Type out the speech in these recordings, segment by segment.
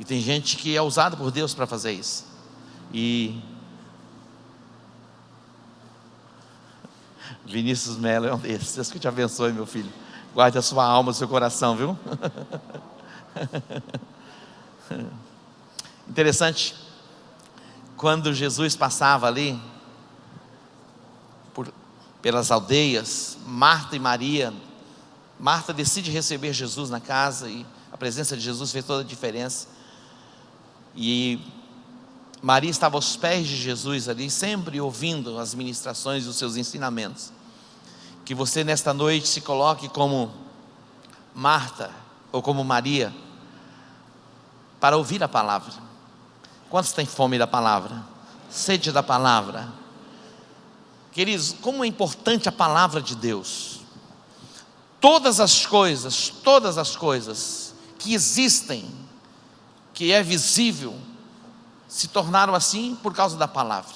E tem gente que é usada por Deus para fazer isso. E Vinícius Melo é um desses. Deus que te abençoe, meu filho. Guarde a sua alma, o seu coração, viu? Interessante, quando Jesus passava ali pelas aldeias, Marta e Maria, Marta decide receber Jesus na casa, e a presença de Jesus fez toda a diferença. E Maria estava aos pés de Jesus ali, sempre ouvindo as ministrações e os seus ensinamentos. Que você nesta noite se coloque como Marta ou como Maria, para ouvir a palavra. Quantos têm fome da palavra? Sede da palavra? Queridos, como é importante a palavra de Deus. Todas as coisas que existem, que é visível, se tornaram assim por causa da palavra.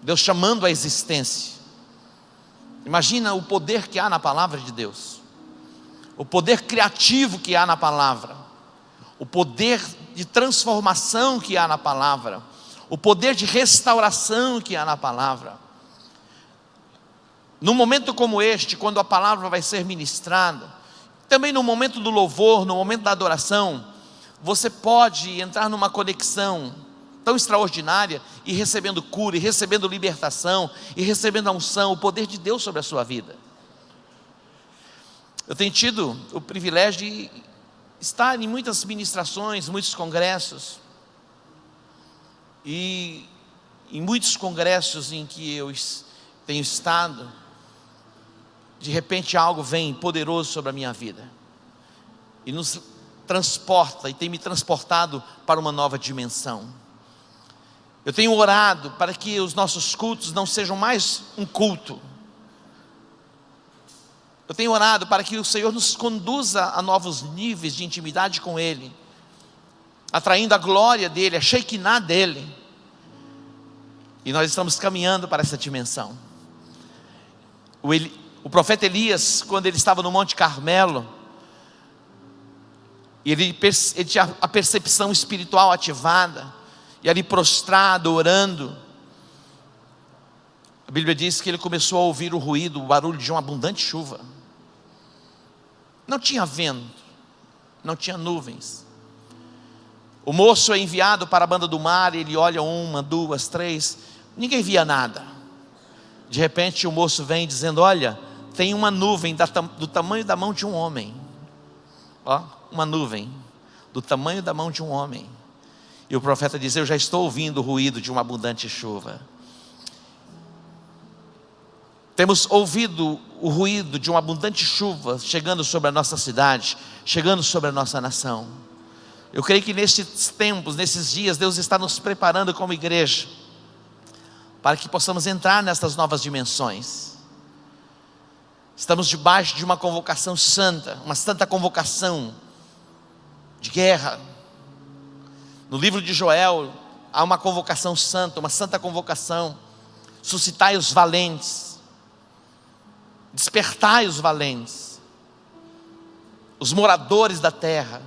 Deus chamando a existência. Imagina o poder que há na palavra de Deus, o poder criativo que há na palavra, o poder de transformação que há na palavra, o poder de restauração que há na palavra. Num momento como este, quando a palavra vai ser ministrada, também no momento do louvor, no momento da adoração, você pode entrar numa conexão tão extraordinária, e recebendo cura, e recebendo libertação, e recebendo a unção, o poder de Deus sobre a sua vida. Eu tenho tido o privilégio de estar em muitas ministrações, muitos congressos, e em muitos congressos em que eu tenho estado, de repente algo vem poderoso sobre a minha vida, e nos transporta, e tem me transportado para uma nova dimensão. Eu tenho orado para que os nossos cultos não sejam mais um culto. Eu tenho orado para que o Senhor nos conduza a novos níveis de intimidade com Ele, atraindo a glória dEle, a Shekinah dEle. E nós estamos caminhando para essa dimensão. O profeta Elias, quando ele estava no Monte Carmelo, ele tinha a percepção espiritual ativada, e ali prostrado, orando, a Bíblia diz que ele começou a ouvir o ruído, o barulho de uma abundante chuva. Não tinha vento, não tinha nuvens. O moço é enviado para a banda do mar, e ele olha 1, 2, 3, ninguém via nada. De repente o moço vem dizendo: olha, tem uma nuvem do tamanho da mão de um homem. Ó, uma nuvem do tamanho da mão de um homem. E o profeta diz: eu já estou ouvindo o ruído de uma abundante chuva. Temos ouvido o ruído de uma abundante chuva chegando sobre a nossa cidade, chegando sobre a nossa nação. Eu creio que nesses tempos, nesses dias, Deus está nos preparando como igreja, para que possamos entrar nessas novas dimensões. Estamos debaixo de uma convocação santa, uma santa convocação de guerra. No livro de Joel, há uma convocação santa, uma santa convocação: suscitai os valentes, despertai os valentes, os moradores da terra.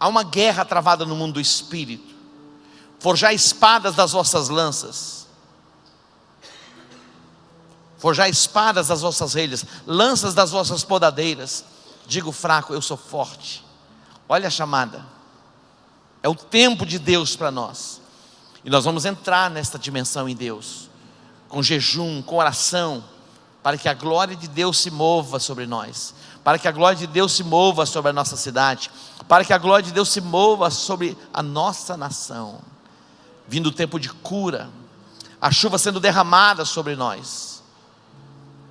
Há uma guerra travada no mundo do espírito. Forjai espadas das vossas lanças, forjai espadas das vossas relhas, lanças das vossas podadeiras. Digo fraco, eu sou forte. Olha a chamada. É o tempo de Deus para nós, e nós vamos entrar nesta dimensão em Deus, com jejum, com oração, para que a glória de Deus se mova sobre nós, para que a glória de Deus se mova sobre a nossa cidade, para que a glória de Deus se mova sobre a nossa nação. Vindo o tempo de cura, a chuva sendo derramada sobre nós,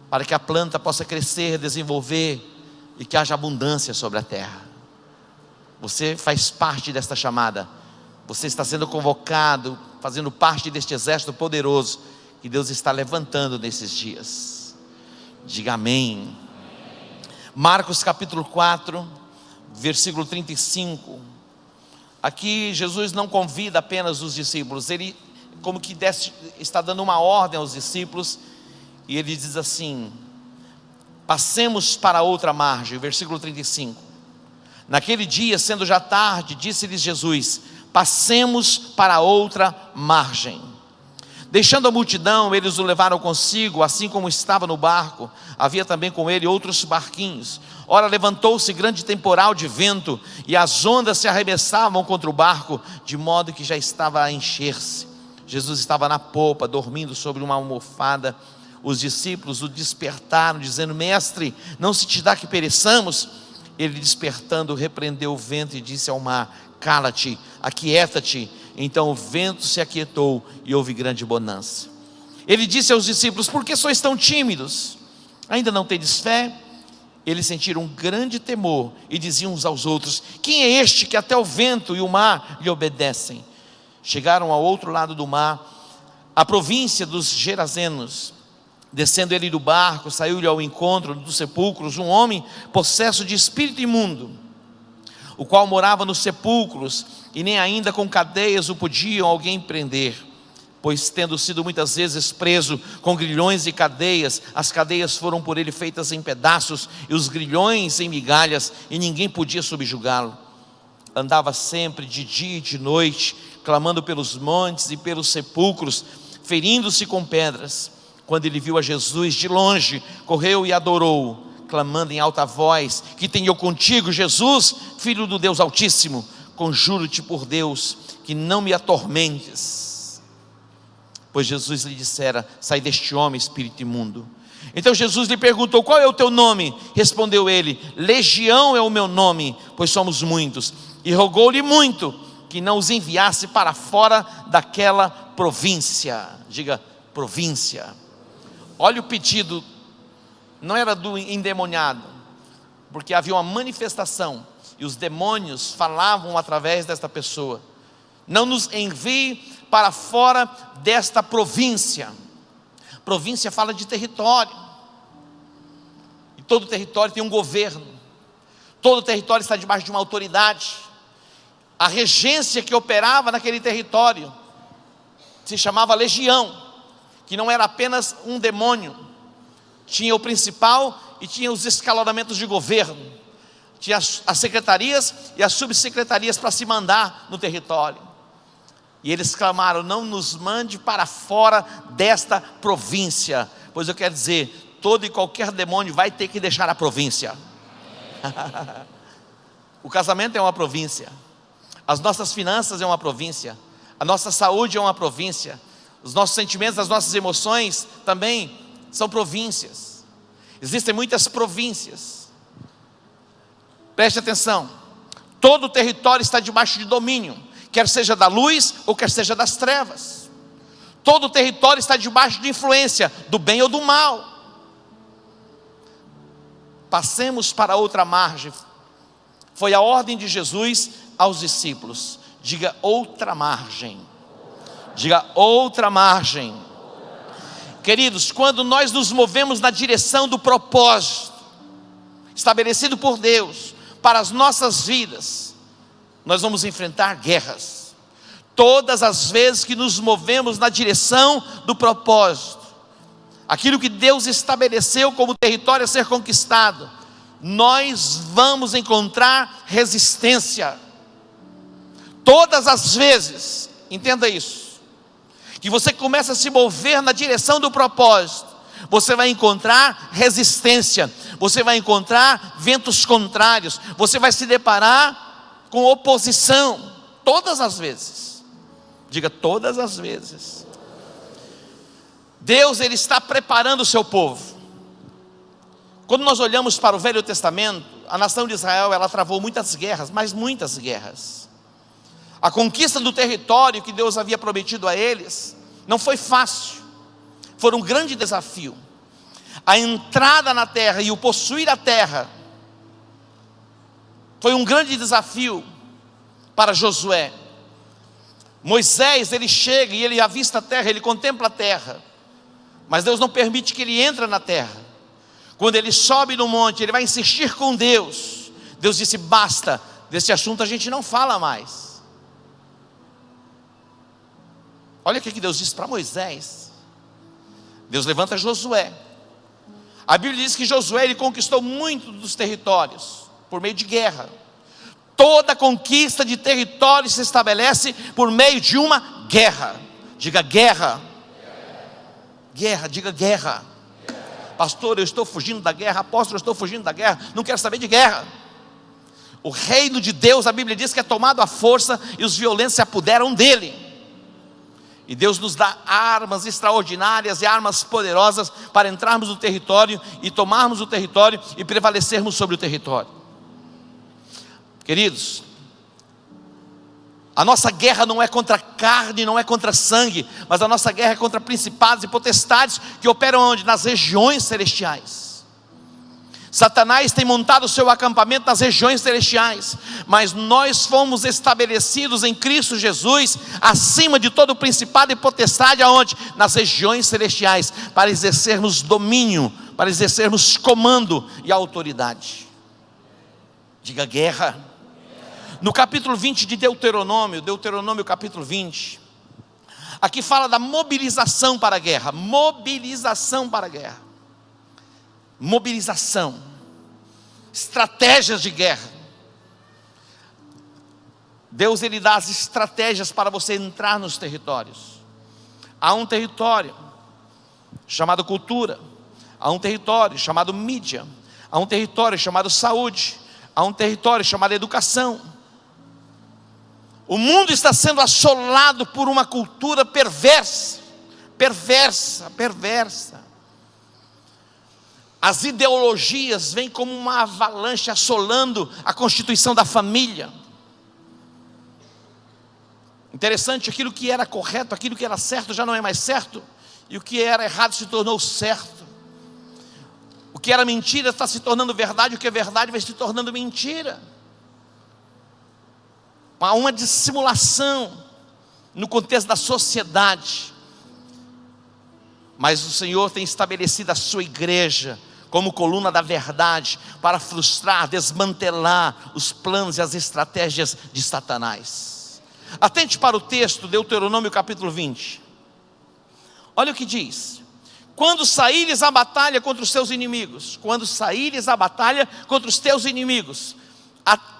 para que a planta possa crescer, desenvolver, e que haja abundância sobre a terra. Você faz parte desta chamada. Você está sendo convocado, fazendo parte deste exército poderoso que Deus está levantando nesses dias. Diga amém. Marcos capítulo 4, versículo 35. Aqui Jesus não convida apenas os discípulos, ele como que está dando uma ordem aos discípulos, e ele diz assim: passemos para outra margem. Versículo 35. Naquele dia, sendo já tarde, disse-lhes Jesus: passemos para outra margem. Deixando a multidão, eles o levaram consigo, assim como estava no barco. Havia também com ele outros barquinhos. Ora, levantou-se grande temporal de vento, e as ondas se arremessavam contra o barco, de modo que já estava a encher-se. Jesus estava na popa, dormindo sobre uma almofada. Os discípulos o despertaram, dizendo: Mestre, não se te dá que pereçamos? Ele, despertando, repreendeu o vento e disse ao mar: cala-te, aquieta-te. Então o vento se aquietou e houve grande bonança. Ele disse aos discípulos: por que sois tão tímidos? Ainda não tendes fé? Eles sentiram um grande temor e diziam uns aos outros: quem é este que até o vento e o mar lhe obedecem? Chegaram ao outro lado do mar, a província dos Gerazenos. Descendo ele do barco, saiu-lhe ao encontro dos sepulcros um homem possesso de espírito imundo, o qual morava nos sepulcros, e nem ainda com cadeias o podiam alguém prender, pois tendo sido muitas vezes preso com grilhões e cadeias, as cadeias foram por ele feitas em pedaços, e os grilhões em migalhas, e ninguém podia subjugá-lo. Andava sempre de dia e de noite, clamando pelos montes e pelos sepulcros, ferindo-se com pedras. Quando ele viu a Jesus de longe, correu e adorou, clamando em alta voz: que tenho eu contigo, Jesus, Filho do Deus Altíssimo? Conjuro-te por Deus que não me atormentes. Pois Jesus lhe dissera: sai deste homem, espírito imundo. Então Jesus lhe perguntou: qual é o teu nome? Respondeu ele: Legião é o meu nome, pois somos muitos. E rogou-lhe muito que não os enviasse para fora daquela província. Diga, província. Olha o pedido, não era do endemoniado, porque havia uma manifestação, e os demônios falavam através desta pessoa: não nos envie para fora desta província. Província fala de território, e todo território tem um governo, todo território está debaixo de uma autoridade. A regência que operava naquele território se chamava legião, que não era apenas um demônio, tinha o principal e tinha os escalonamentos de governo, tinha as secretarias e as subsecretarias para se mandar no território. E eles clamaram: não nos mande para fora desta província. Pois eu quero dizer, todo e qualquer demônio vai ter que deixar a província. O casamento é uma província, as nossas finanças é uma província, a nossa saúde é uma província, os nossos sentimentos, as nossas emoções também são províncias. Existem muitas províncias. Preste atenção: todo o território está debaixo de domínio, quer seja da luz ou quer seja das trevas. Todo o território está debaixo de influência do bem ou do mal. Passemos para outra margem. Foi a ordem de Jesus aos discípulos. Diga, outra margem. Diga, outra margem. Queridos, quando nós nos movemos na direção do propósito estabelecido por Deus para as nossas vidas, nós vamos enfrentar guerras. Todas as vezes que nos movemos na direção do propósito, aquilo que Deus estabeleceu como território a ser conquistado, nós vamos encontrar resistência. Todas as vezes, entenda isso, que você começa a se mover na direção do propósito, você vai encontrar resistência, você vai encontrar ventos contrários, você vai se deparar com oposição, todas as vezes. Diga, todas as vezes. Deus, Ele está preparando o seu povo. Quando nós olhamos para o Velho Testamento, a nação de Israel, ela travou muitas guerras, mas muitas guerras. A conquista do território que Deus havia prometido a eles não foi fácil, foi um grande desafio. A entrada na terra e o possuir a terra foi um grande desafio para Josué. Moisés, ele chega e ele avista a terra, ele contempla a terra, mas Deus não permite que ele entre na terra. Quando ele sobe no monte, ele vai insistir com Deus. Deus disse: basta, desse assunto a gente não fala mais. Olha o que Deus disse para Moisés. Deus levanta Josué. A Bíblia diz que Josué, ele conquistou muito dos territórios por meio de guerra. Toda conquista de território se estabelece por meio de uma guerra. Diga guerra. Guerra, diga guerra. Pastor, eu estou fugindo da guerra. Apóstolo, eu estou fugindo da guerra. Não quero saber de guerra. O reino de Deus, a Bíblia diz que é tomado à força e os violentos se apoderam dele. E Deus nos dá armas extraordinárias e armas poderosas para entrarmos no território e tomarmos o território e prevalecermos sobre o território. Queridos, a nossa guerra não é contra carne, não é contra sangue, mas a nossa guerra é contra principados e potestades que operam onde? Nas regiões celestiais. Satanás tem montado o seu acampamento nas regiões celestiais, mas nós fomos estabelecidos em Cristo Jesus, acima de todo principado e potestade, aonde? Nas regiões celestiais, para exercermos domínio, para exercermos comando e autoridade. Diga guerra. No capítulo 20 de Deuteronômio capítulo 20, aqui fala da mobilização para a guerra. Mobilização para a guerra. Mobilização. Estratégias de guerra. Deus, ele dá as estratégias para você entrar nos territórios. Há um território chamado cultura. Há um território chamado mídia. Há um território chamado saúde. Há um território chamado educação. O mundo está sendo assolado por uma cultura perversa. As ideologias vêm como uma avalanche assolando a constituição da família. Interessante, aquilo que era correto, aquilo que era certo já não é mais certo, e o que era errado se tornou certo. O que era mentira está se tornando verdade, o que é verdade vai se tornando mentira. Há uma dissimulação no contexto da sociedade, mas o Senhor tem estabelecido a sua igreja como coluna da verdade, para frustrar, desmantelar os planos e as estratégias de Satanás. Atente para o texto, Deuteronômio capítulo 20. Olha o que diz: quando saíres à batalha contra os teus inimigos, quando saíres à batalha contra os teus inimigos,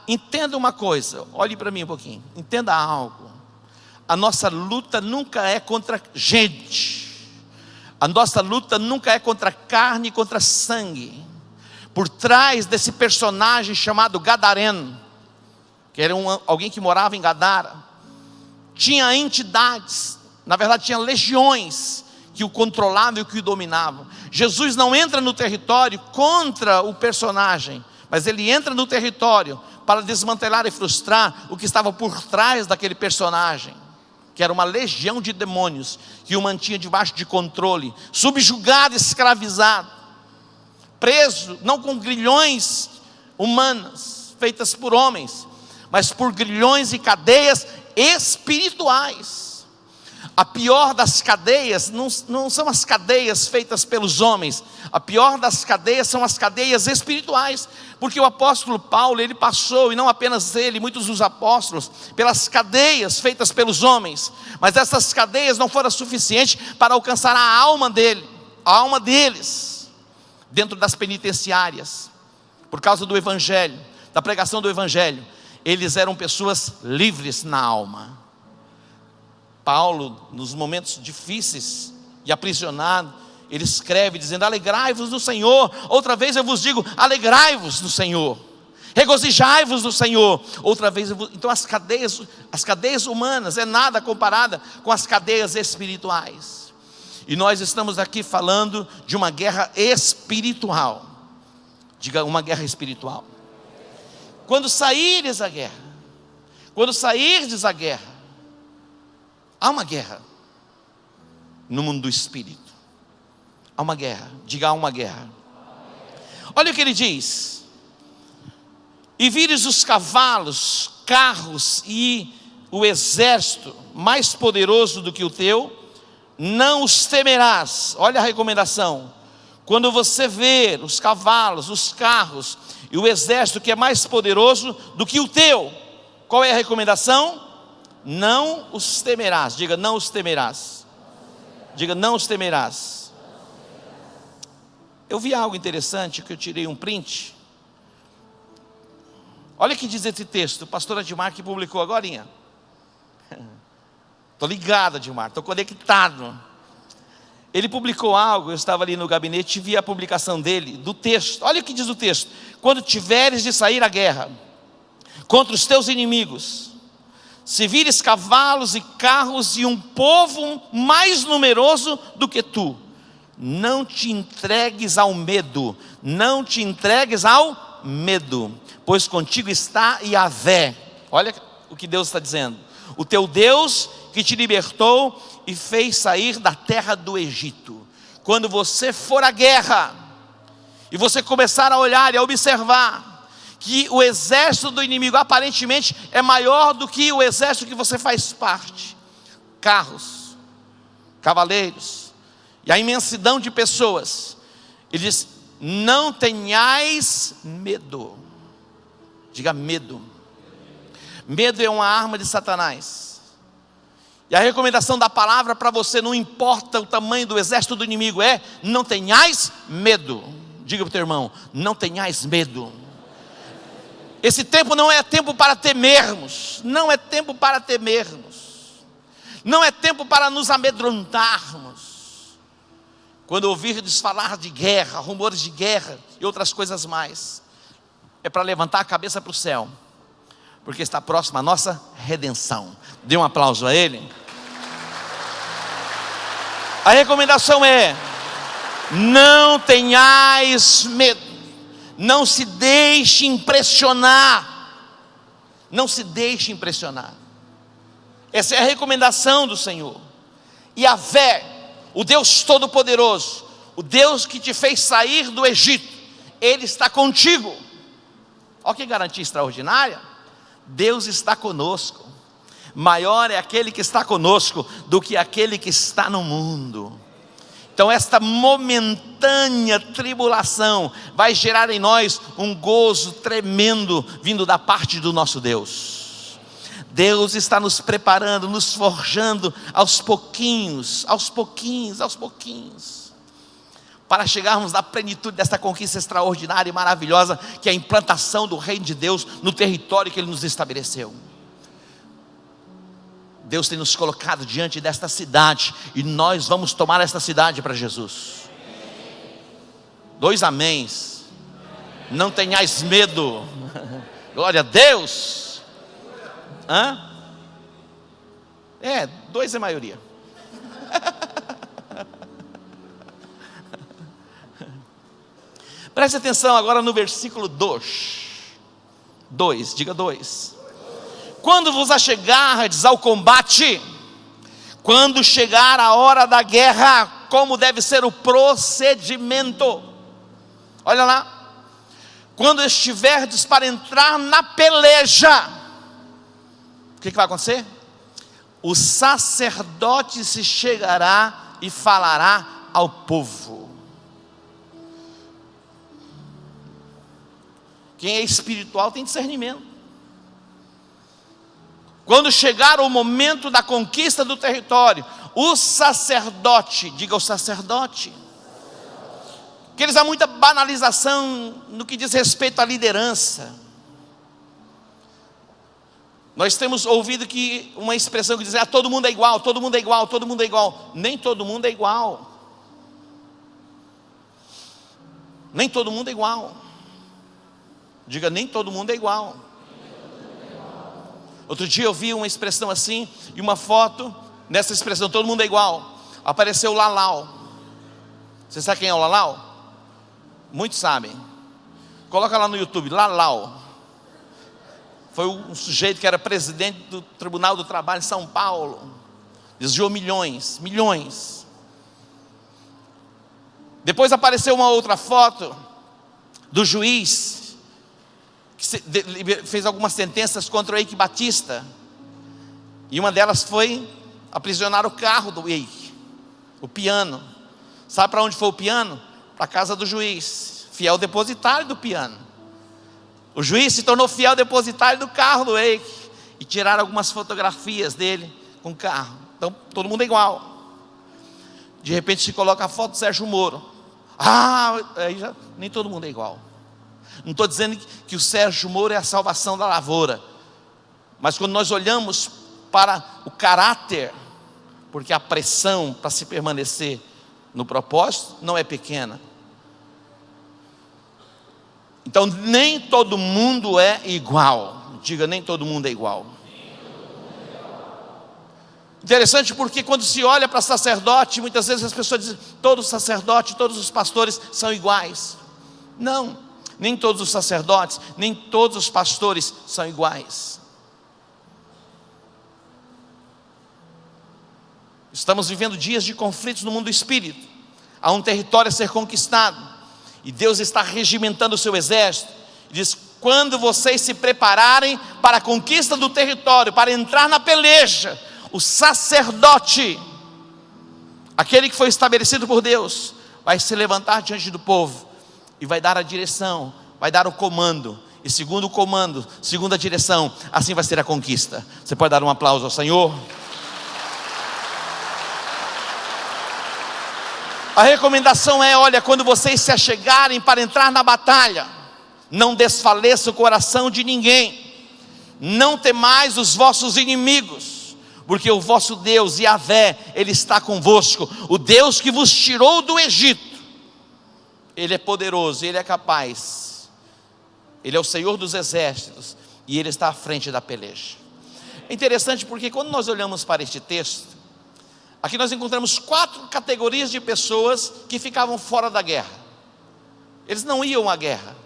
entenda uma coisa, olhe para mim um pouquinho, entenda algo. A nossa luta nunca é contra gente, a nossa luta nunca é contra carne e contra sangue. Por trás desse personagem chamado Gadareno, que era alguém que morava em Gadara, tinha entidades, na verdade tinha legiões que o controlavam e que o dominavam. Jesus não entra no território contra o personagem, mas ele entra no território para desmantelar e frustrar o que estava por trás daquele personagem, que era uma legião de demônios que o mantinha debaixo de controle, subjugado, escravizado, preso, não com grilhões humanas feitas por homens, mas por grilhões e cadeias espirituais. A pior das cadeias não são as cadeias feitas pelos homens, a pior das cadeias são as cadeias espirituais, porque o apóstolo Paulo, ele passou, e não apenas ele, muitos dos apóstolos, pelas cadeias feitas pelos homens, mas essas cadeias não foram suficientes para alcançar a alma deles, dentro das penitenciárias, por causa do evangelho, da pregação do evangelho. Eles eram pessoas livres na alma. Paulo, nos momentos difíceis e aprisionado, ele escreve dizendo: alegrai-vos no Senhor. Outra vez eu vos digo, alegrai-vos no Senhor. Regozijai-vos no Senhor. Outra vez então as cadeias humanas é nada comparada com as cadeias espirituais. E nós estamos aqui falando de uma guerra espiritual. Diga, uma guerra espiritual. Quando saíres à guerra, quando sairdes à guerra, há uma guerra no mundo do espírito. Há uma guerra, diga, há uma guerra. Olha o que ele diz: e vires os cavalos, carros e o exército mais poderoso do que o teu, não os temerás. Olha a recomendação: quando você ver os cavalos, os carros e o exército que é mais poderoso do que o teu, qual é a recomendação? Não os temerás. Diga, não os temerás. Diga, não os temerás. Eu vi algo interessante que eu tirei um print. Olha o que diz esse texto, o pastor Admar que publicou agorinha. Estou ligado, Admar, estou conectado. Ele publicou algo, eu estava ali no gabinete e vi a publicação dele, do texto. Olha o que diz o texto: quando tiveres de sair à guerra contra os teus inimigos, se vires cavalos e carros e um povo mais numeroso do que tu, não te entregues ao medo, não te entregues ao medo, pois contigo está Yahvé. Olha o que Deus está dizendo: o teu Deus que te libertou e fez sair da terra do Egito. Quando você for à guerra, e você começar a olhar e a observar que o exército do inimigo aparentemente é maior do que o exército que você faz parte, carros, cavaleiros, e a imensidão de pessoas, ele diz: não tenhais medo. Diga medo. Medo é uma arma de Satanás. E a recomendação da palavra para você, não importa o tamanho do exército do inimigo, é: não tenhais medo. Diga para o teu irmão: não tenhais medo. Esse tempo não é tempo para temermos, não é tempo para temermos, não é tempo para nos amedrontarmos. Quando ouvirdes falar de guerra, rumores de guerra e outras coisas mais, é para levantar a cabeça para o céu, porque está próxima a nossa redenção. Dê um aplauso a ele. A recomendação é: não tenhais medo, não se deixe impressionar, não se deixe impressionar. Essa é a recomendação do Senhor. E a fé, o Deus Todo-Poderoso, o Deus que te fez sair do Egito, Ele está contigo. Olha que garantia extraordinária. Deus está conosco. Maior é aquele que está conosco do que aquele que está no mundo. Então esta momentânea tribulação vai gerar em nós um gozo tremendo vindo da parte do nosso Deus. Deus está nos preparando, nos forjando aos pouquinhos, para chegarmos na plenitude desta conquista extraordinária e maravilhosa, que é a implantação do reino de Deus no território que Ele nos estabeleceu. Deus tem nos colocado diante desta cidade, e nós vamos tomar esta cidade para Jesus. 2 améns. Não tenhais medo. Glória a Deus. 2 é maioria. Preste atenção agora no versículo 2, diga 2. Quando vos achegardes ao combate, quando chegar a hora da guerra, como deve ser o procedimento? Olha lá. Quando estiverdes para entrar na peleja, o que vai acontecer? O sacerdote se chegará e falará ao povo. Quem é espiritual tem discernimento. Quando chegar o momento da conquista do território, o sacerdote, diga o sacerdote, porque eles há muita banalização no que diz respeito à liderança. Nós temos ouvido que uma expressão que diz: todo mundo é igual, todo mundo é igual, todo mundo é igual. Nem todo mundo é igual. Nem todo mundo é igual. Diga: nem todo mundo é igual. Outro dia eu vi uma expressão assim, e uma foto, nessa expressão, todo mundo é igual, apareceu o Lalau. Você sabe quem é o Lalau? Muitos sabem. Coloca lá no YouTube, Lalau. Foi um sujeito que era presidente do Tribunal do Trabalho em São Paulo. Desviou milhões. Depois apareceu uma outra foto do juiz que fez algumas sentenças contra o Eike Batista, e uma delas foi aprisionar o carro do Eike, o piano. Sabe para onde foi o piano? Para a casa do juiz, fiel depositário do piano. O juiz se tornou fiel depositário do carro do Eike, e tiraram algumas fotografias dele com o carro. Então todo mundo é igual. De repente se coloca a foto do Sérgio Moro. Aí já nem todo mundo é igual. Não estou dizendo que o Sérgio Moro é a salvação da lavoura, mas quando nós olhamos para o caráter, porque a pressão para se permanecer no propósito não é pequena. Então nem todo mundo é igual. Diga, nem todo mundo é igual. Interessante porque quando se olha para sacerdote, muitas vezes as pessoas dizem, todo sacerdote, todos os pastores são iguais. Não, nem todos os sacerdotes, nem todos os pastores são iguais. Estamos vivendo dias de conflitos no mundo do espírito. Há um território a ser conquistado, e Deus está regimentando o seu exército. Diz, quando vocês se prepararem para a conquista do território, para entrar na peleja, o sacerdote, aquele que foi estabelecido por Deus, vai se levantar diante do povo e vai dar a direção, vai dar o comando. E segundo o comando, segundo a direção, assim vai ser a conquista. Você pode dar um aplauso ao Senhor? A recomendação é, olha, quando vocês se achegarem para entrar na batalha, não desfaleça o coração de ninguém, não temais os vossos inimigos, porque o vosso Deus, Yahvé, Ele está convosco. O Deus que vos tirou do Egito, Ele é poderoso, Ele é capaz, Ele é o Senhor dos exércitos, e Ele está à frente da peleja. É interessante porque quando nós olhamos para este texto, aqui nós encontramos 4 categorias de pessoas que ficavam fora da guerra. Eles não iam à guerra.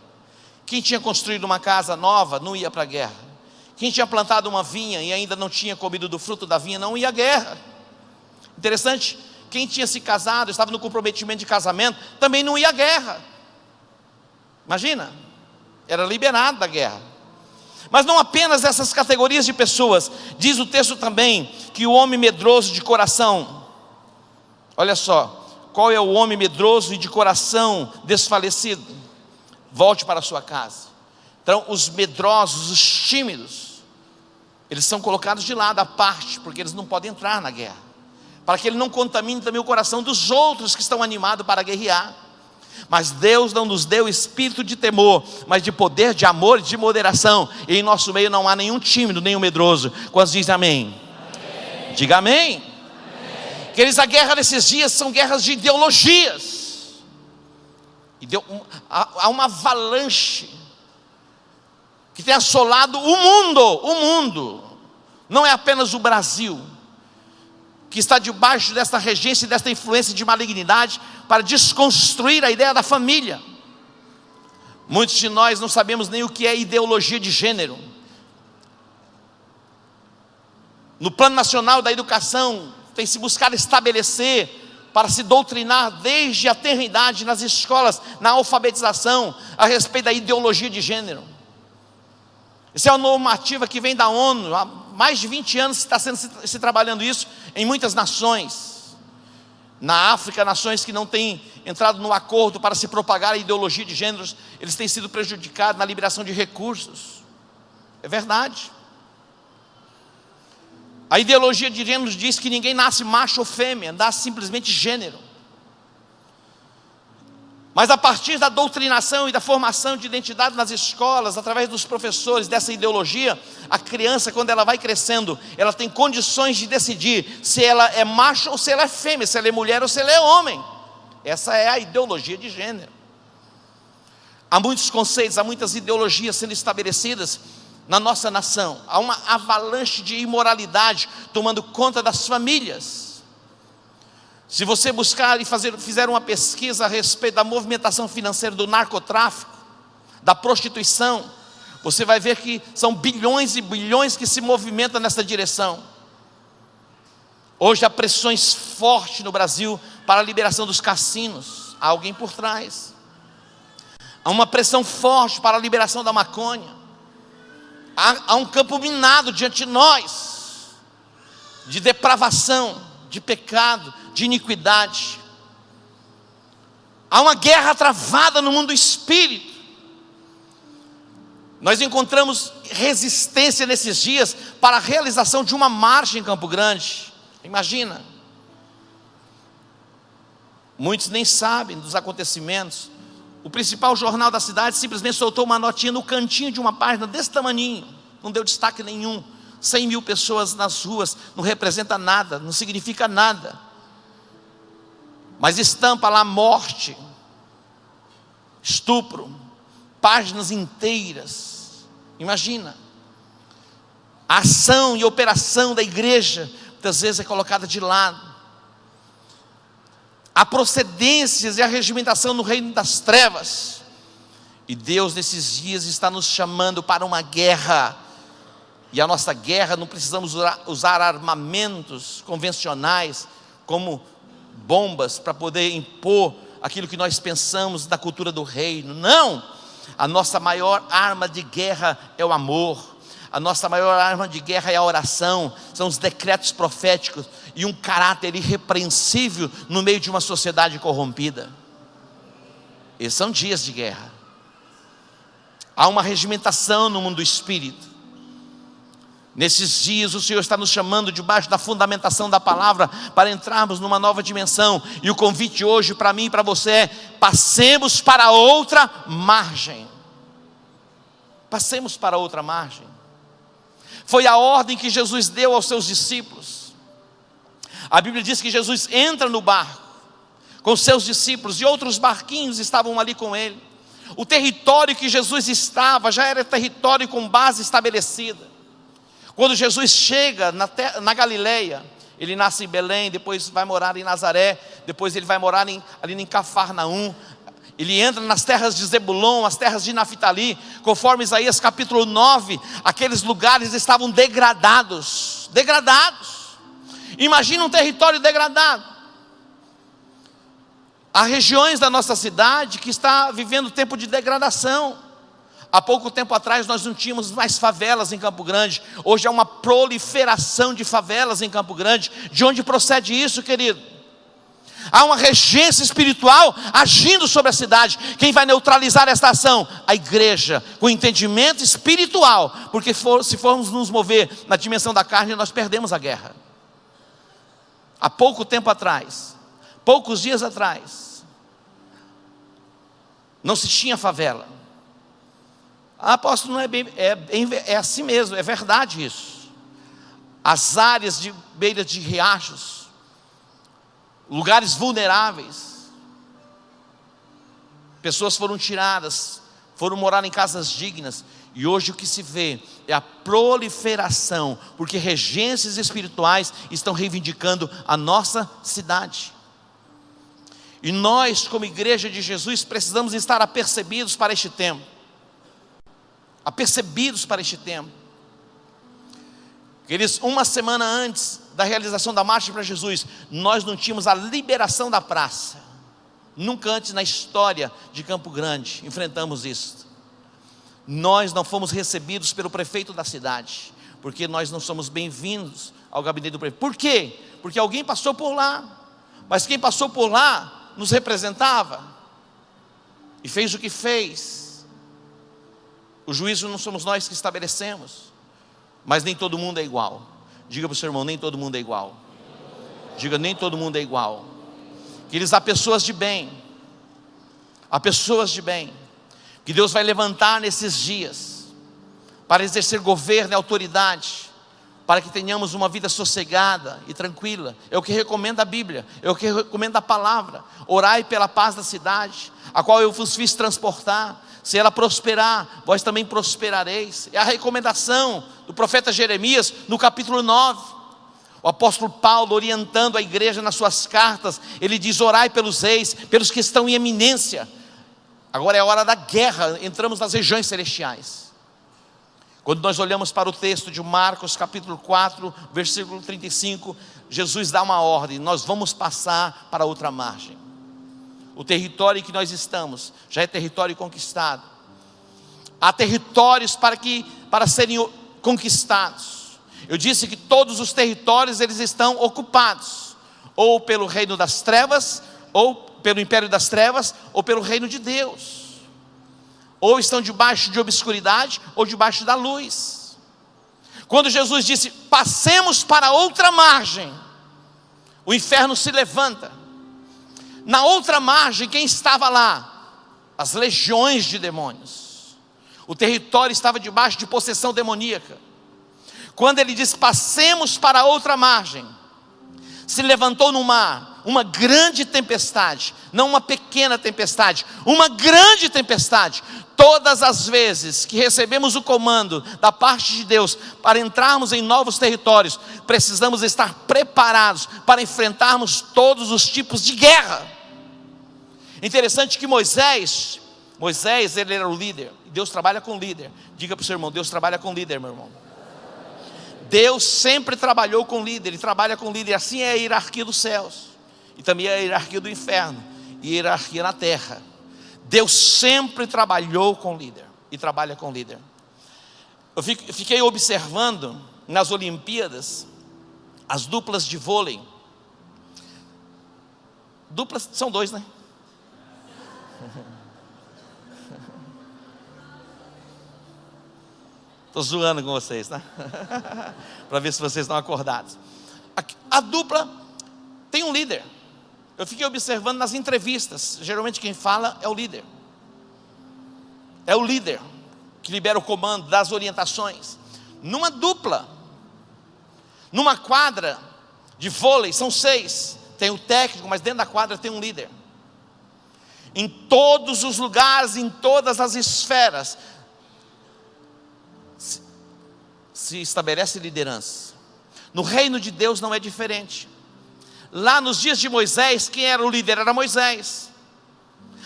Quem tinha construído uma casa nova não ia para a guerra. Quem tinha plantado uma vinha e ainda não tinha comido do fruto da vinha não ia à guerra. Interessante, quem tinha se casado, estava no comprometimento de casamento, também não ia à guerra. Imagina, era liberado da guerra. Mas não apenas essas categorias de pessoas, diz o texto também que o homem medroso de coração, olha só, qual é o homem medroso e de coração desfalecido? Volte para a sua casa. Então os medrosos, os tímidos, eles são colocados de lado à parte, porque eles não podem entrar na guerra, para que ele não contamine também o coração dos outros que estão animados para guerrear. Mas Deus não nos deu espírito de temor, mas de poder, de amor e de moderação. E em nosso meio não há nenhum tímido, nenhum medroso. Quantos dizem amém? Amém. Diga amém. Amém. Queridos, a guerra desses dias são guerras de ideologias. Há uma avalanche que tem assolado o mundo. Não é apenas o Brasil, que está debaixo desta regência e desta influência de malignidade, para desconstruir a ideia da família. Muitos de nós não sabemos nem o que é ideologia de gênero. No plano nacional da educação, tem se buscado estabelecer, para se doutrinar desde a tenra idade nas escolas, na alfabetização, a respeito da ideologia de gênero. Essa é uma normativa que vem da ONU, há mais de 20 anos está se trabalhando isso em muitas nações. Na África, nações que não têm entrado no acordo para se propagar a ideologia de gêneros, eles têm sido prejudicados na liberação de recursos. É verdade. A ideologia de gêneros diz que ninguém nasce macho ou fêmea, nasce simplesmente gênero. Mas a partir da doutrinação e da formação de identidade nas escolas, através dos professores dessa ideologia, a criança, quando ela vai crescendo, ela tem condições de decidir se ela é macho ou se ela é fêmea, se ela é mulher ou se ela é homem. Essa é a ideologia de gênero. Há muitos conceitos, há muitas ideologias sendo estabelecidas na nossa nação. Há uma avalanche de imoralidade tomando conta das famílias. Se você buscar e fizer uma pesquisa a respeito da movimentação financeira do narcotráfico, da prostituição, você vai ver que são bilhões e bilhões que se movimentam nessa direção. Hoje há pressões fortes no Brasil para a liberação dos cassinos. Há alguém por trás. Há uma pressão forte para a liberação da maconha. Há um campo minado diante de nós, de depravação, de pecado, de iniquidade. Há uma guerra travada no mundo do espírito. Nós encontramos resistência nesses dias para a realização de uma marcha em Campo Grande. Imagina. Muitos nem sabem dos acontecimentos, O principal jornal da cidade simplesmente soltou uma notinha no cantinho de uma página desse tamaninho, não deu destaque nenhum. 100 mil pessoas nas ruas, não representa nada, não significa nada. Mas estampa lá morte, estupro, páginas inteiras. Imagina, a ação e operação da igreja muitas vezes é colocada de lado. Há procedências e a regimentação no reino das trevas. E Deus nesses dias está nos chamando para uma guerra. E a nossa guerra, não precisamos usar armamentos convencionais, como bombas, para poder impor aquilo que nós pensamos da cultura do reino. Não! A nossa maior arma de guerra é o amor. A nossa maior arma de guerra é a oração, são os decretos proféticos e um caráter irrepreensível no meio de uma sociedade corrompida. Esses são dias de guerra. Há uma regimentação no mundo do espírito. Nesses dias o Senhor está nos chamando debaixo da fundamentação da palavra para entrarmos numa nova dimensão. E o convite hoje para mim e para você é: passemos para outra margem. Passemos para outra margem. Foi a ordem que Jesus deu aos seus discípulos. A Bíblia diz que Jesus entra no barco com seus discípulos e outros barquinhos estavam ali com ele. O território que Jesus estava já era território com base estabelecida. Quando Jesus chega na Galileia, ele nasce em Belém, depois vai morar em Nazaré, depois ele vai morar ali em Cafarnaum. Ele entra nas terras de Zebulon, as terras de Naftali. Conforme Isaías capítulo 9, aqueles lugares estavam degradados. Imagina um território degradado. Há regiões da nossa cidade que está vivendo tempo de degradação. Há pouco tempo atrás nós não tínhamos mais favelas em Campo Grande. Hoje há uma proliferação de favelas em Campo Grande. De onde procede isso, querido? Há uma regência espiritual agindo sobre a cidade. Quem vai neutralizar esta ação? A igreja, com entendimento espiritual. Porque se formos nos mover na dimensão da carne, nós perdemos a guerra. Há pouco tempo atrás, poucos dias atrás, não se tinha favela. Apóstolo, não é assim mesmo, é verdade isso. As áreas de beira de riachos, lugares vulneráveis, pessoas foram tiradas, foram morar em casas dignas. E hoje o que se vê é a proliferação, porque regências espirituais estão reivindicando a nossa cidade. E nós, como igreja de Jesus, precisamos estar apercebidos para este tempo. Apercebidos para este tempo. Queridos, uma semana antes da realização da Marcha para Jesus, nós não tínhamos a liberação da praça. Nunca antes na história de Campo Grande enfrentamos isso. Nós não fomos recebidos pelo prefeito da cidade, porque nós não somos bem-vindos ao gabinete do prefeito. Por quê? Porque alguém passou por lá, mas quem passou por lá nos representava e fez o que fez. O juízo não somos nós que estabelecemos, mas nem todo mundo é igual. Diga para o seu irmão: nem todo mundo é igual. Diga: nem todo mundo é igual. Queridos, há pessoas de bem, há pessoas de bem, que Deus vai levantar nesses dias, para exercer governo e autoridade, para que tenhamos uma vida sossegada e tranquila. É o que recomenda a Bíblia, é o que recomenda a palavra. Orai pela paz da cidade, a qual eu vos fiz transportar. Se ela prosperar, vós também prosperareis. É a recomendação do profeta Jeremias no capítulo 9. O apóstolo Paulo, orientando a igreja nas suas cartas, ele diz: orai pelos reis, pelos que estão em eminência. Agora é a hora da guerra, entramos nas regiões celestiais. Quando nós olhamos para o texto de Marcos capítulo 4, versículo 35, Jesus dá uma ordem: nós vamos passar para outra margem. O território em que nós estamos já é território conquistado. Há territórios para serem conquistados. Eu disse que todos os territórios eles estão ocupados, ou pelo reino das trevas, ou pelo império das trevas, ou pelo reino de Deus. Ou estão debaixo de obscuridade, ou debaixo da luz. Quando Jesus disse: passemos para outra margem, o inferno se levanta. Na outra margem, quem estava lá? as legiões de demônios. O território estava debaixo de possessão demoníaca. Quando ele diz: passemos para a outra margem, se levantou no mar uma grande tempestade, não uma pequena tempestade, uma grande tempestade. Todas as vezes que recebemos o comando da parte de Deus para entrarmos em novos territórios, precisamos estar preparados para enfrentarmos todos os tipos de guerra. Interessante que Moisés, ele era o líder. Deus trabalha com líder. Diga para o seu irmão: Deus trabalha com líder, meu irmão. Deus sempre trabalhou com líder, Ele trabalha com líder. Assim é a hierarquia dos céus, e também é a hierarquia do inferno, e a hierarquia na terra. Deus sempre trabalhou com líder, e trabalha com líder. Eu fiquei observando nas Olimpíadas as duplas de vôlei. Duplas são dois, né? Estou zoando com vocês, tá? Para ver se vocês estão acordados. A dupla tem um líder. Eu fiquei observando nas entrevistas. Geralmente quem fala é o líder. É o líder que libera o comando, dá as orientações. Numa dupla, numa quadra de vôlei, são 6. Tem o técnico, mas dentro da quadra tem um líder. Em todos os lugares, em todas as esferas, se estabelece liderança. No reino de Deus não é diferente. Lá nos dias de Moisés, quem era o líder? Era Moisés.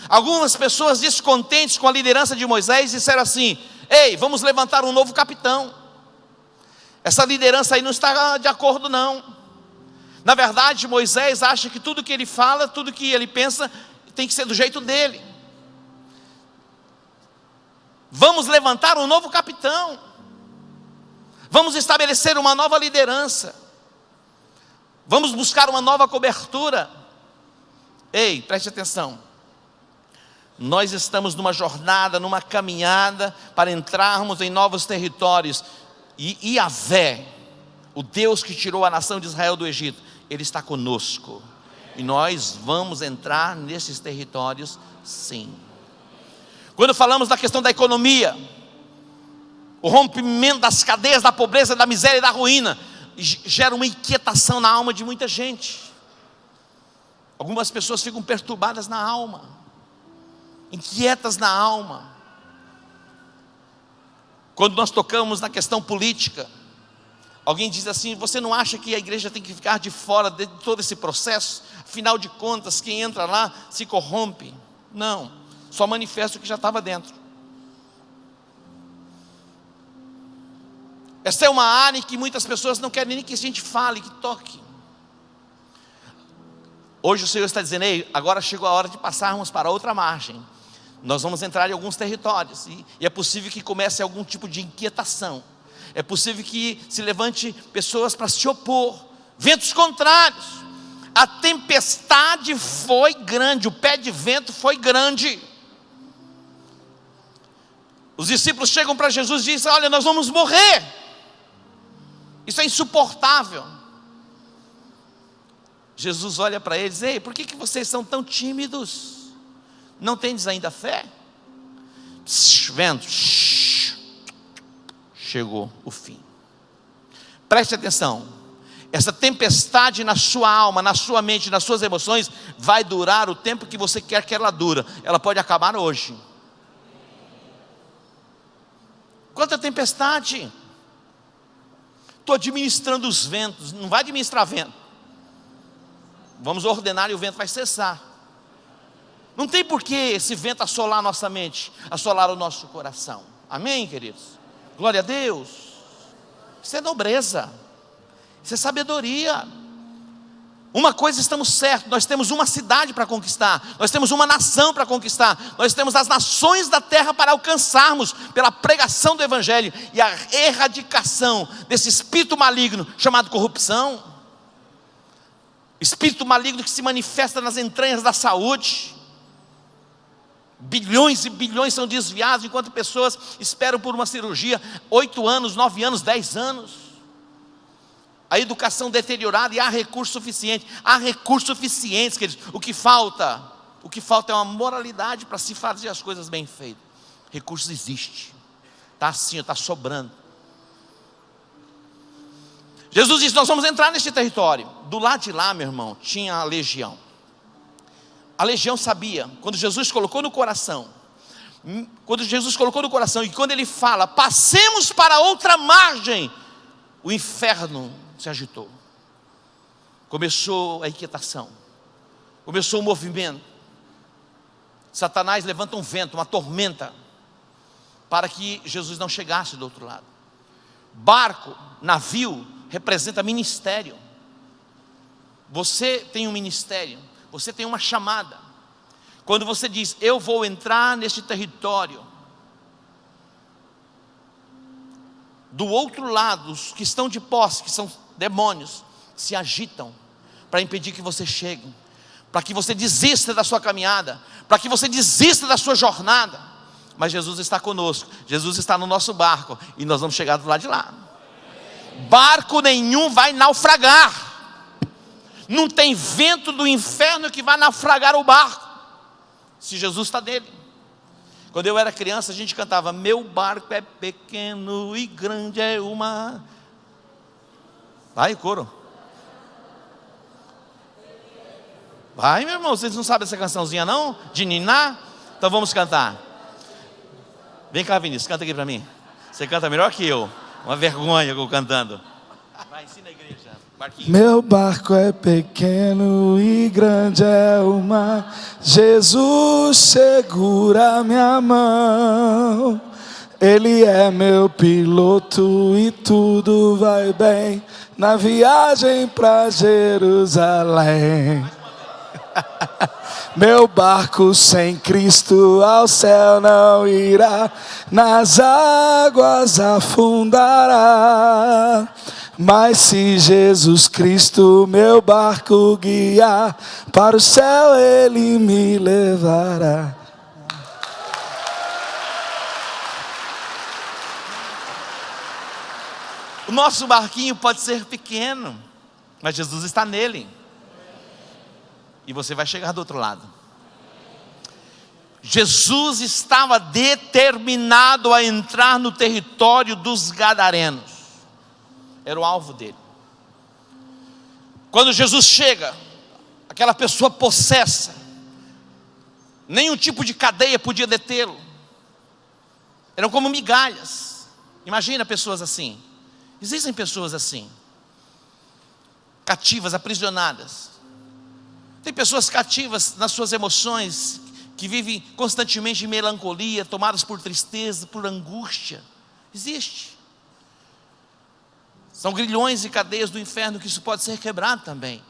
Algumas pessoas descontentes com a liderança de Moisés disseram assim: ei, vamos levantar um novo capitão. Essa liderança aí não está de acordo não. Na verdade, Moisés acha que tudo que ele fala, tudo que ele pensa, tem que ser do jeito dele. Vamos levantar um novo capitão. Vamos estabelecer uma nova liderança. Vamos buscar uma nova cobertura. Ei, preste atenção. Nós estamos numa jornada, numa caminhada para entrarmos em novos territórios. E Yahvé, o Deus que tirou a nação de Israel do Egito, Ele está conosco. E nós vamos entrar nesses territórios, sim. Quando falamos da questão da economia, o rompimento das cadeias da pobreza, da miséria e da ruína, gera uma inquietação na alma de muita gente. Algumas pessoas ficam perturbadas na alma, inquietas na alma. Quando nós tocamos na questão política, alguém diz assim: você não acha que a igreja tem que ficar de fora de todo esse processo? Afinal de contas, quem entra lá se corrompe. Não, só manifesta o que já estava dentro. Essa é uma área que muitas pessoas não querem nem que a gente fale, que toque. Hoje o Senhor está dizendo: ei, agora chegou a hora de passarmos para outra margem. Nós vamos entrar em alguns territórios, e é possível que comece algum tipo de inquietação. É possível que se levante pessoas para se opor, ventos contrários. A tempestade foi grande, o pé de vento foi grande. Os discípulos chegam para Jesus e dizem: olha, nós vamos morrer. Isso é insuportável. Jesus olha para eles: ei, por que vocês são tão tímidos? Não tendes ainda fé? Vento, chegou o fim. Preste atenção. Essa tempestade na sua alma, na sua mente, nas suas emoções, vai durar o tempo que você quer que ela dure. Ela pode acabar hoje. Quanta tempestade! Estou administrando os ventos. Não vai administrar vento. Vamos ordenar e o vento vai cessar. Não tem por que esse vento assolar a nossa mente, assolar o nosso coração. Amém, queridos? Glória a Deus. Isso é nobreza, isso é sabedoria. Uma coisa estamos certos: nós temos uma cidade para conquistar, nós temos uma nação para conquistar, nós temos as nações da terra para alcançarmos pela pregação do Evangelho e a erradicação desse espírito maligno chamado corrupção. Espírito maligno que se manifesta nas entranhas da saúde. Bilhões e bilhões são desviados, enquanto pessoas esperam por uma cirurgia 8 anos, 9 anos, 10 anos. A educação deteriorada, e há recursos suficientes. Há recursos suficientes, queridos. O que falta O que falta é uma moralidade para se fazer as coisas bem feitas. Recursos existem. Está assim, está sobrando. Jesus disse: nós vamos entrar neste território. Do lado de lá, meu irmão, tinha a legião. A legião sabia, quando Jesus colocou no coração, e quando ele fala, passemos para outra margem, o inferno se agitou. Começou a inquietação, começou o movimento. Satanás levanta um vento, uma tormenta, para que Jesus não chegasse do outro lado. Barco, navio, representa ministério. Você tem um ministério, você tem uma chamada. Quando você diz: eu vou entrar neste território, do outro lado, os que estão de posse, que são demônios, se agitam para impedir que você chegue, para que você desista da sua caminhada, para que você desista da sua jornada. Mas Jesus está conosco, Jesus está no nosso barco, e nós vamos chegar do lado de lá. Barco nenhum vai naufragar. Não tem vento do inferno que vai naufragar o barco, se Jesus está nele. Quando eu era criança, a gente cantava: meu barco é pequeno e grande é o mar. Vai, coro. Vai, meu irmão, vocês não sabem essa cançãozinha não? De ninar? Então vamos cantar. Vem cá, Vinícius, canta aqui para mim. Você canta melhor que eu. Uma vergonha eu cantando. Vai, ensina a igreja. Barquinho. Meu barco é pequeno e grande é o mar. Jesus segura minha mão. Ele é meu piloto e tudo vai bem na viagem pra Jerusalém. Meu barco sem Cristo ao céu não irá, nas águas afundará. Mas se Jesus Cristo meu barco guiar, para o céu Ele me levará. O nosso barquinho pode ser pequeno, mas Jesus está nele. E você vai chegar do outro lado. Jesus estava determinado a entrar no território dos gadarenos. Era o alvo dele. Quando Jesus chega, aquela pessoa possessa, nenhum tipo de cadeia podia detê-lo. Eram como migalhas. Imagina pessoas assim. Existem pessoas assim, cativas, aprisionadas. Tem pessoas cativas nas suas emoções, que vivem constantemente em melancolia, tomadas por tristeza, por angústia. Existe. São grilhões e cadeias do inferno que isso pode ser quebrado também.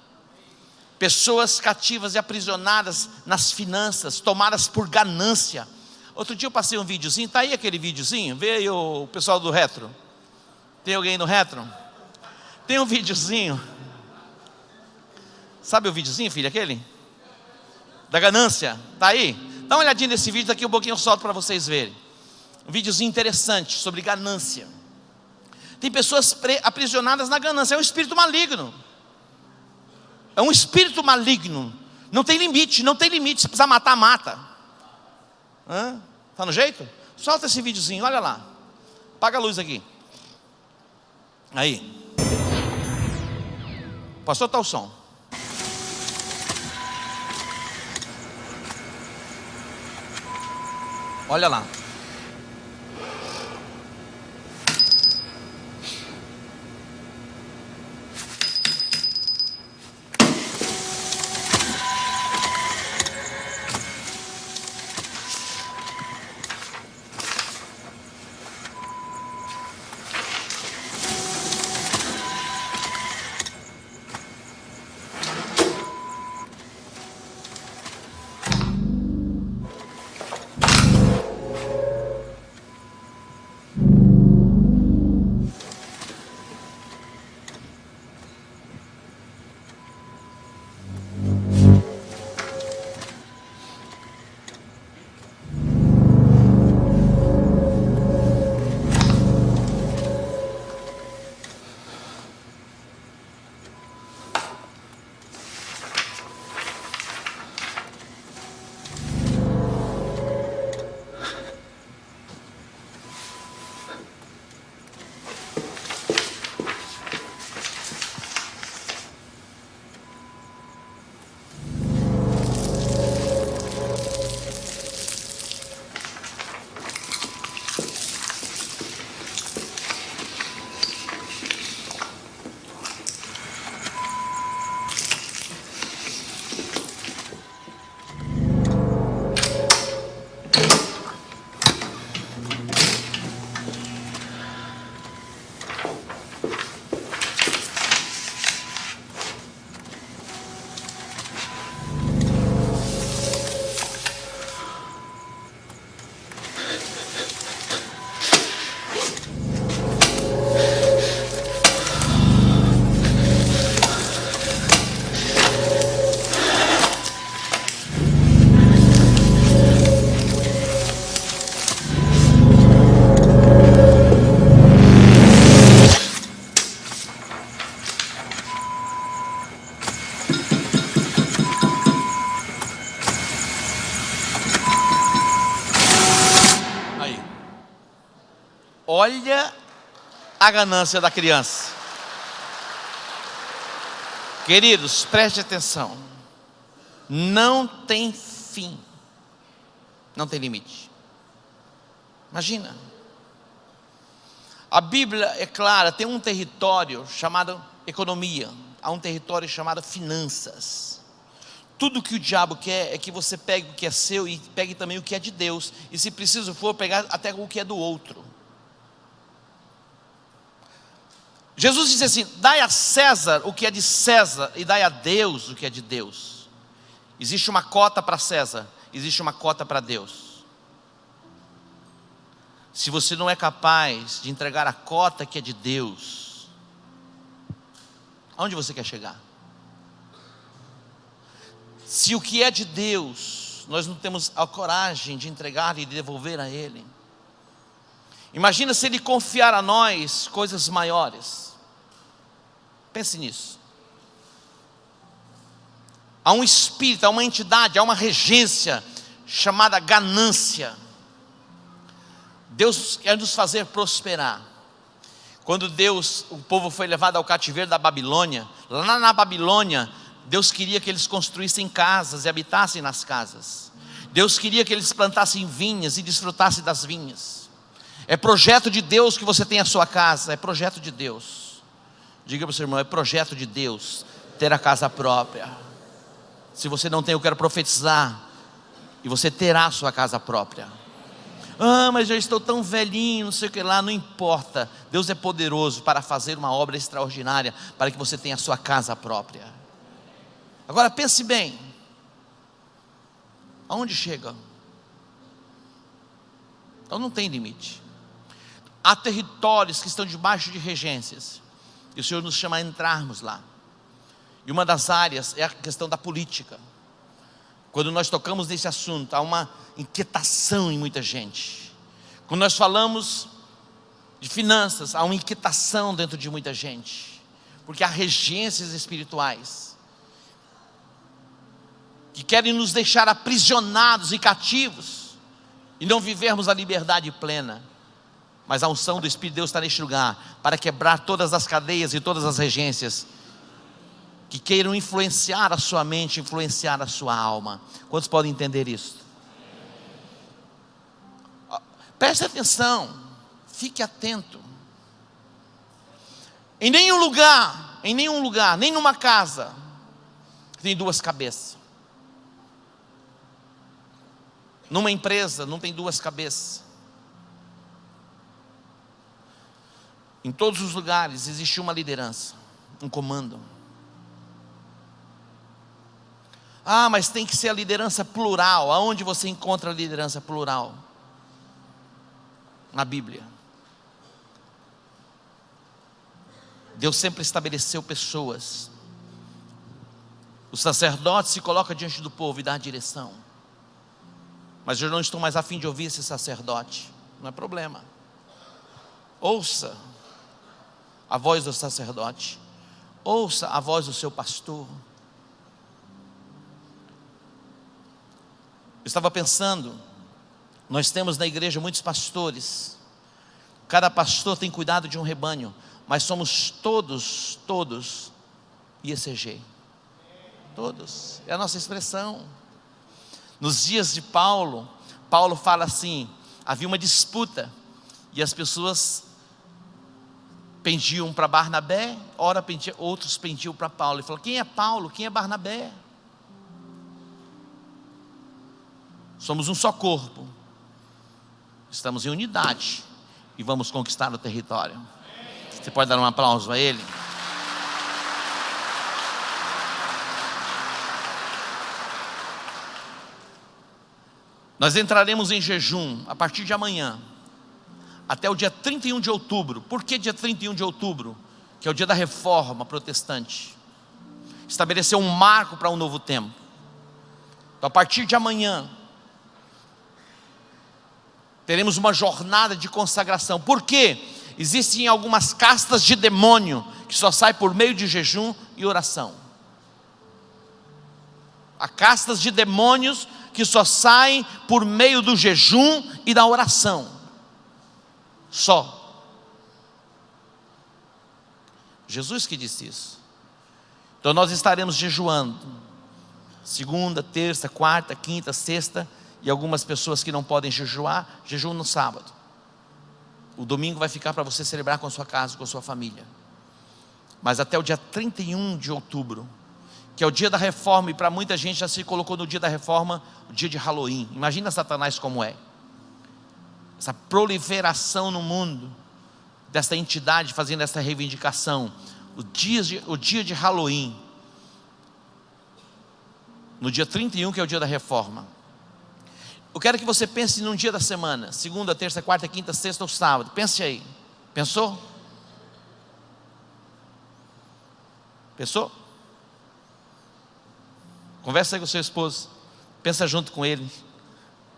Pessoas cativas e aprisionadas nas finanças, tomadas por ganância. Outro dia eu passei um videozinho, está aí aquele videozinho? Vê aí o pessoal do Retro. Tem alguém no Retro? Tem um videozinho. Sabe o videozinho, filho, aquele? Da ganância, está aí? Dá uma olhadinha nesse vídeo, daqui um pouquinho eu solto para vocês verem. Um videozinho interessante sobre ganância. Tem pessoas aprisionadas na ganância, é um espírito maligno. É um espírito maligno. Não tem limite, não tem limite. Se precisar matar, mata. Tá no jeito? Solta esse videozinho, olha lá. Apaga a luz aqui. Aí. Pode soltar o som. Olha lá. Olha a ganância da criança. Queridos, preste atenção. Não tem fim. Não tem limite. Imagina. A Bíblia é clara, tem um território chamado economia, há um território chamado finanças. Tudo que o diabo quer é que você pegue o que é seu e pegue também o que é de Deus, e se preciso for, pegar até o que é do outro. Jesus disse assim: dai a César o que é de César e dai a Deus o que é de Deus. Existe uma cota para César, existe uma cota para Deus. Se você não é capaz de entregar a cota que é de Deus, aonde você quer chegar? Se o que é de Deus, nós não temos a coragem de entregar e de devolver a Ele, imagina se Ele confiar a nós coisas maiores. Pense nisso. Há um espírito, há uma entidade, há uma regência chamada ganância. Deus quer nos fazer prosperar. Quando o povo foi levado ao cativeiro da Babilônia, lá na Babilônia, Deus queria que eles construíssem casas e habitassem nas casas. Deus queria que eles plantassem vinhas e desfrutassem das vinhas. É projeto de Deus que você tenha a sua casa, é projeto de Deus. Diga para o seu irmão, é projeto de Deus ter a casa própria. Se você não tem, eu quero profetizar, e você terá a sua casa própria. Ah, mas eu estou tão velhinho, não sei o que lá, não importa. Deus é poderoso para fazer uma obra extraordinária, para que você tenha a sua casa própria. Agora pense bem, aonde chega? Então não tem limite. Há territórios que estão debaixo de regências, e o Senhor nos chama a entrarmos lá. E uma das áreas é a questão da política. Quando nós tocamos nesse assunto, há uma inquietação em muita gente. Quando nós falamos de finanças, há uma inquietação dentro de muita gente, porque há regências espirituais que querem nos deixar aprisionados e cativos, e não vivermos a liberdade plena. Mas a unção do Espírito de Deus está neste lugar, para quebrar todas as cadeias e todas as regências que queiram influenciar a sua mente, influenciar a sua alma. Quantos podem entender isso? Preste atenção, fique atento. Em nenhum lugar, nem numa casa, tem duas cabeças. Numa empresa não tem duas cabeças. Em todos os lugares existe uma liderança, um comando. Ah, mas tem que ser a liderança plural. Aonde você encontra a liderança plural? Na Bíblia. Deus sempre estabeleceu pessoas. O sacerdote se coloca diante do povo e dá a direção. Mas eu não estou mais a fim de ouvir esse sacerdote. Não é problema. Ouça a voz do sacerdote. Ouça a voz do seu pastor. Eu estava pensando, nós temos na igreja muitos pastores. Cada pastor tem cuidado de um rebanho, mas somos todos IECG. Todos, é a nossa expressão. Nos dias de Paulo fala assim: havia uma disputa, e as pessoas pendiam para Barnabé, outros pendiam para Paulo. Ele falou: quem é Paulo? Quem é Barnabé? Somos um só corpo, estamos em unidade e vamos conquistar o território. Você pode dar um aplauso a ele? Nós entraremos em jejum a partir de amanhã, até o dia 31 de outubro. Por que dia 31 de outubro? Que é o dia da reforma protestante. Estabeleceu um marco para um novo tempo. Então, a partir de amanhã, teremos uma jornada de consagração. Por quê? Existem algumas castas de demônio que só saem por meio de jejum e oração. Há castas de demônios que só saem por meio do jejum e da oração. Só. Jesus que disse isso. Então nós estaremos jejuando segunda, terça, quarta, quinta, sexta, e algumas pessoas que não podem jejuar, jejuam no sábado. O domingo vai ficar para você celebrar com a sua casa, com a sua família. Mas até o dia 31 de outubro, que é o dia da reforma, e para muita gente já se colocou no dia da reforma, o dia de Halloween. Imagina Satanás como é. Essa proliferação no mundo, dessa entidade fazendo essa reivindicação. O dia de Halloween, no dia 31, que é o dia da reforma. Eu quero que você pense num dia da semana, segunda, terça, quarta, quinta, sexta ou sábado. Pense aí. Pensou? Pensou? Conversa aí com o seu esposo. Pensa junto com ele.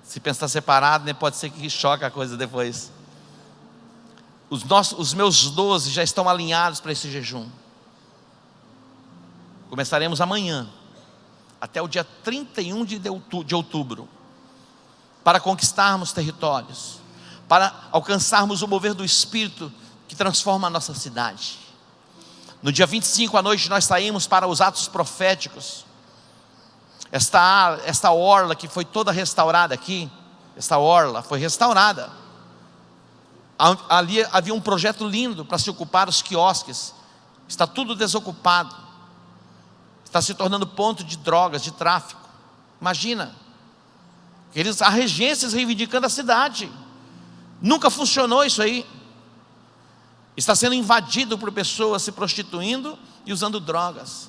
Se pensar separado, né, pode ser que choque a coisa depois. Os meus 12 já estão alinhados para esse jejum. Começaremos amanhã, até o dia 31 de outubro, para conquistarmos territórios, para alcançarmos o mover do Espírito que transforma a nossa cidade. No dia 25 à noite nós saímos para os atos proféticos. Esta orla que foi toda restaurada aqui, esta orla foi restaurada. Ali havia um projeto lindo para se ocupar os quiosques. Está tudo desocupado. Está se tornando ponto de drogas, de tráfico. Imagina. Há regências reivindicando a cidade. Nunca funcionou isso aí. Está sendo invadido por pessoas se prostituindo e usando drogas.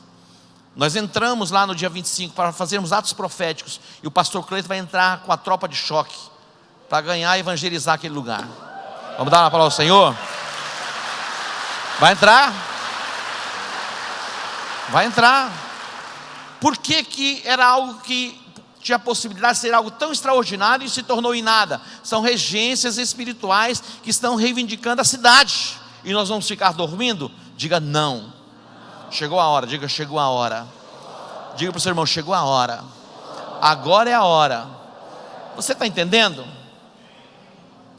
Nós entramos lá no dia 25 para fazermos atos proféticos. E o pastor Cleiton vai entrar com a tropa de choque para ganhar e evangelizar aquele lugar. Vamos dar uma palavra ao Senhor? Vai entrar? Vai entrar. Por que era algo que tinha a possibilidade de ser algo tão extraordinário e se tornou em nada? São regências espirituais que estão reivindicando a cidade. E nós vamos ficar dormindo? Diga não. Chegou a hora, diga chegou a hora. Diga para o seu irmão, chegou a hora. Agora é a hora. Você está entendendo?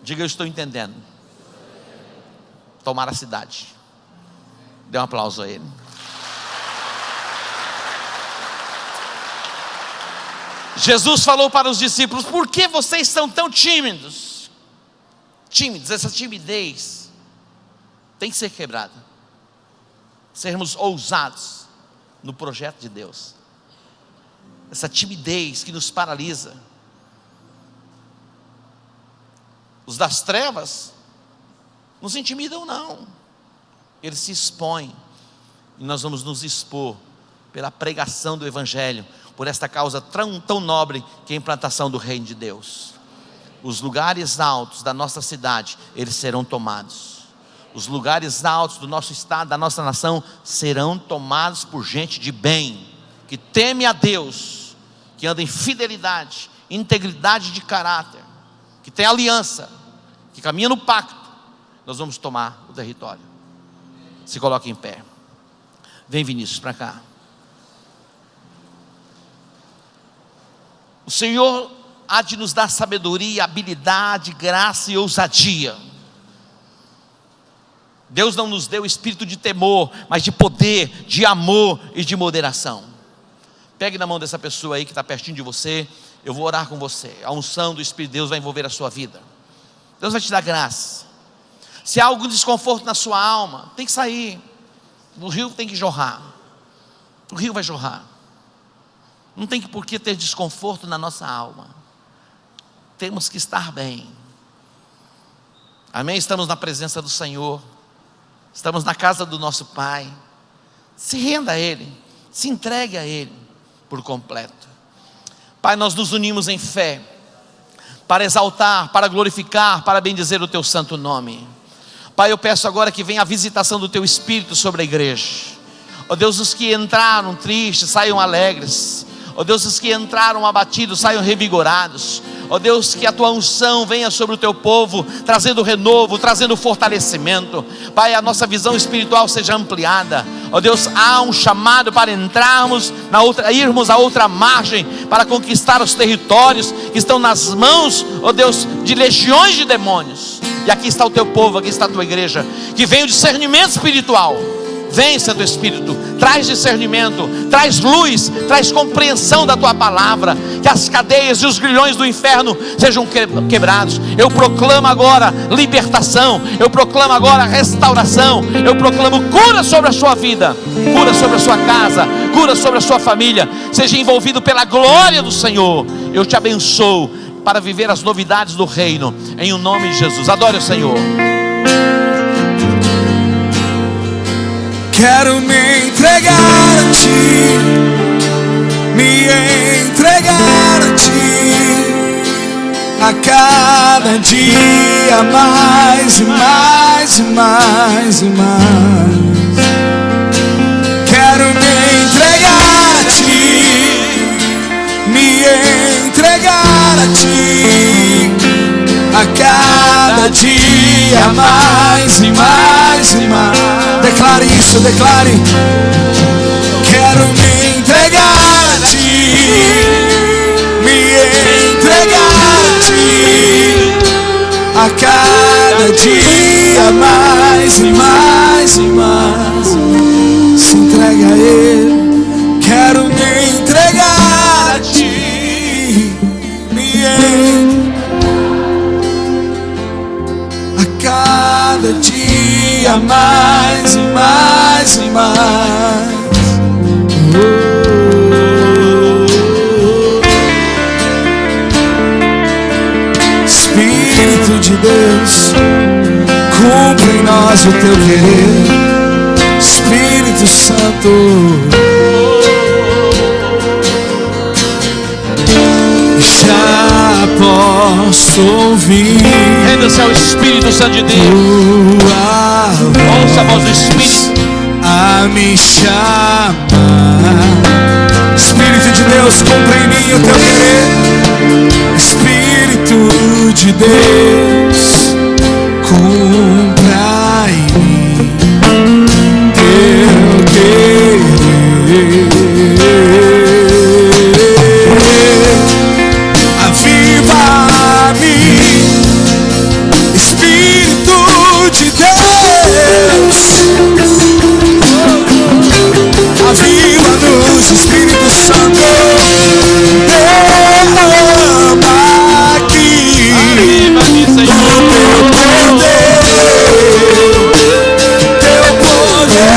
Diga eu estou entendendo. Tomar a cidade. Dê um aplauso a ele. Jesus falou para os discípulos: por que vocês são tão tímidos? Tímidos, essa timidez tem que ser quebrada. Sermos ousados no projeto de Deus. Essa timidez que nos paralisa. Os das trevas não se intimidam não. Eles se expõem. E nós vamos nos expor pela pregação do Evangelho, por esta causa tão nobre que é a implantação do reino de Deus. Os lugares altos da nossa cidade, eles serão tomados. Os lugares altos do nosso estado, da nossa nação, serão tomados por gente de bem, que teme a Deus, que anda em fidelidade, integridade de caráter, que tem aliança, que caminha no pacto. Nós vamos tomar o território. Se coloque em pé. Vem, Vinícius, para cá. O Senhor há de nos dar sabedoria, habilidade, graça e ousadia. Deus não nos deu espírito de temor, mas de poder, de amor e de moderação. Pegue na mão dessa pessoa aí que está pertinho de você. Eu vou orar com você. A unção do Espírito de Deus vai envolver a sua vida. Deus vai te dar graça. Se há algum desconforto na sua alma, tem que sair. O rio tem que jorrar. O rio vai jorrar. Não tem por que ter desconforto na nossa alma. Temos que estar bem. Amém? Estamos na presença do Senhor. Estamos na casa do nosso Pai. Se renda a Ele. Se entregue a Ele por completo. Pai, nós nos unimos em fé para exaltar, para glorificar, para bendizer o Teu santo nome. Pai, eu peço agora que venha a visitação do Teu Espírito sobre a igreja. Ó Deus, os que entraram tristes, saiam alegres. Ó Deus, os que entraram abatidos, saiam revigorados. Ó Deus, que a Tua unção venha sobre o Teu povo, trazendo renovo, trazendo fortalecimento. Pai, a nossa visão espiritual seja ampliada. Ó Deus, há um chamado para entrarmos irmos a outra margem, para conquistar os territórios que estão nas mãos, ó Deus, de legiões de demônios. E aqui está o Teu povo, aqui está a Tua igreja. Que venha o discernimento espiritual, Vem, Santo Espírito, traz discernimento, traz luz, traz compreensão da tua palavra, que as cadeias e os grilhões do inferno sejam quebrados. Eu proclamo agora libertação, eu proclamo agora restauração, eu proclamo cura sobre a sua vida, cura sobre a sua casa, cura sobre a sua família. Seja envolvido pela glória do Senhor. Eu te abençoo para viver as novidades do reino, em o nome de Jesus. Adore o Senhor. Quero me entregar a ti, me entregar a ti, a cada dia mais e mais e mais e mais. Quero me entregar a ti, me entregar a ti, a cada dia mais e mais e mais. Declare isso, declare. Quero me entregar a ti, me entregar a ti, a cada dia mais e mais e mais. Se entrega a Ele. Quero me entregar a ti, a cada dia mais e mais e mais. Espírito de Deus, cumpre em nós o teu querer. Espírito Santo, já posso ouvir. Renda-se ao Espírito Santo de Deus. Ouça a voz do Espírito a me chamar. Espírito de Deus, cumpre em mim o teu querer. Espírito de Deus, cumpra em mim teu querer. Aviva-me, Espírito de Deus. Aviva-nos, Espírito Santo. Derrama aqui Aviva-me, Senhor. teu poder.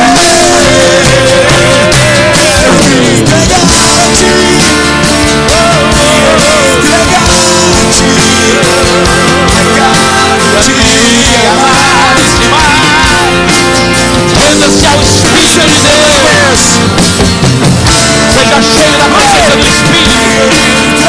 Entregar a ti, Renda-se ao Espírito de Deus. Seja cheio da presença do Espírito.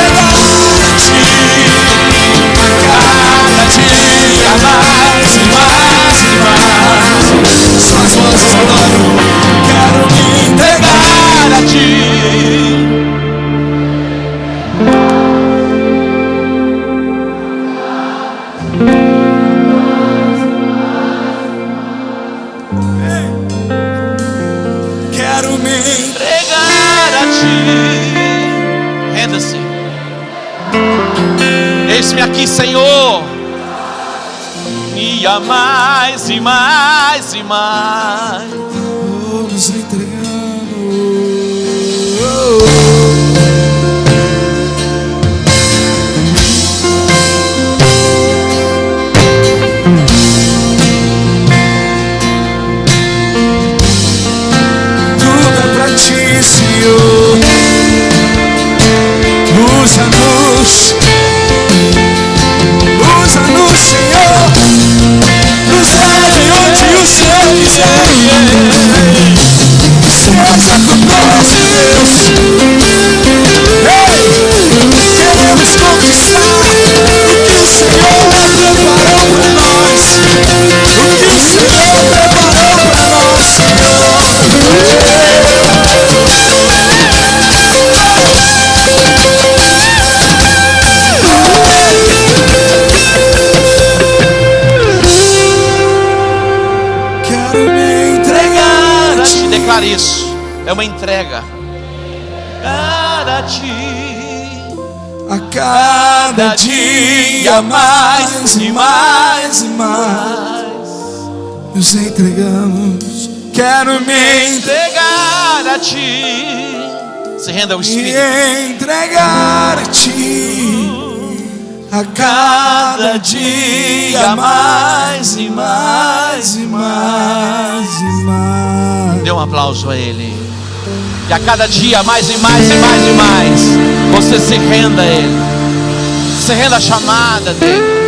Suas mãos adoro. Quero me entregar a ti. Quero me Entregar a ti. Renda-se. Eis-me aqui, Senhor. E a mais e mais e mais. nos entregando. Tudo é pra ti, Senhor. Usa-nos, usa-nos, Senhor. Nos leve onde o Senhor quiser. Seja conosco, Deus. Queremos conquistar o que o Senhor preparou pra nós. O que o Senhor preparou pra nós, Senhor. Quero me entregar a ti. Declare isso. É uma entrega. Para ti. A cada dia mais e mais e mais nos entregamos. quero me entregar a ti. Se renda ao Espírito. Me entregar a ti a cada dia mais e mais e mais e mais. Dê um aplauso a Ele. E a cada dia mais e mais e mais e mais você se renda a Ele. Se renda à chamada dEle.